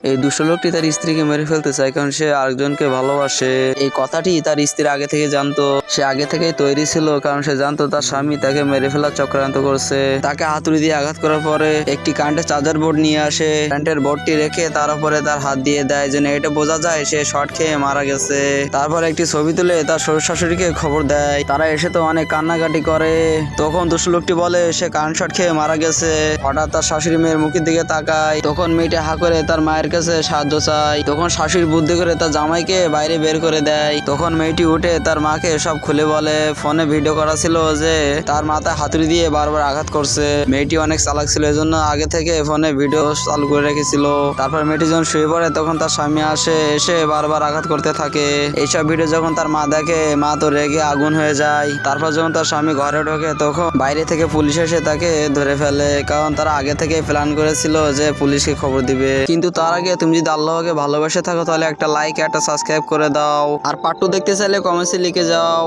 এই দুষ্ট লোকটি তার স্ত্রীকে মেরে ফেলতে চায় কারণ সে আরেকজনকে ভালোবাসে। এই কথাটি তার স্ত্রী আগে থেকে জানতো। সে আগে থেকেই তৈরি ছিল কারণ সে জানতো তার স্বামী তাকে মেরে ফেলার চক্রান্ত করছে। তাকে হাতুড়ি দিয়ে আঘাত করার পরে একটি কারেন্টের চার্জার বোর্ড নিয়ে আসে। কারেন্টের বোর্ডটি রেখে তার উপরে তার হাত দিয়ে দেয় যেন এটা বোঝা যায় সে শর্ট খেয়ে মারা গেছে। তারপর একটি ছবি তুলে তার শ্বশুর শাশুড়িকে খবর দেয়। তারা এসে তো অনেক কান্নাকাটি করে। তখন দুষ্ট লোকটি বলে সে কারেন্ট শর্ট খেয়ে মারা গেছে। হঠাৎ তার শাশুড়ি মেয়ের মুখের দিকে তাকায়। তখন মেয়েটি হা করে তার মায়ের কাছে সাহায্য চায়। তখন শাশুড়ি বুদ্ধি করে তার জামাইকে বাইরে বের করে দেয়। তখন মেয়েটি উঠে তার মাকে সব খুলে বলে। ফোনে ভিডিও করা ছিল যে তার মাথায় হাতুড়ি দিয়ে বারবার আঘাত করছে। মেয়েটি অনেক চালাক ছিল, এজন্য আগে থেকে ফোনে ভিডিও চালু করে রেখেছিল। তারপর মেয়েটি যখন শুয়ে পড়ে তখন তার স্বামী আসে, এসে বারবার আঘাত করতে থাকে। এইসব ভিডিও যখন তার মা দেখে, মা তো রেগে আগুন হয়ে যায়। তারপর যখন তার স্বামী ঘরে ঢোকে তখন বাইরে থেকে পুলিশ এসে তাকে ধরে ফেলে, কারণ তারা আগে থেকে প্ল্যান করেছিল যে পুলিশকে খবর দিবে। কিন্তু তার আগে তুমি যদি আল্লাহকে ভালোবেসে থাকো তাহলে একটা লাইক একটা সাবস্ক্রাইব করে দাও। আর পার্ট 2 দেখতে চাইলে কমেন্টসে লিখে যাও।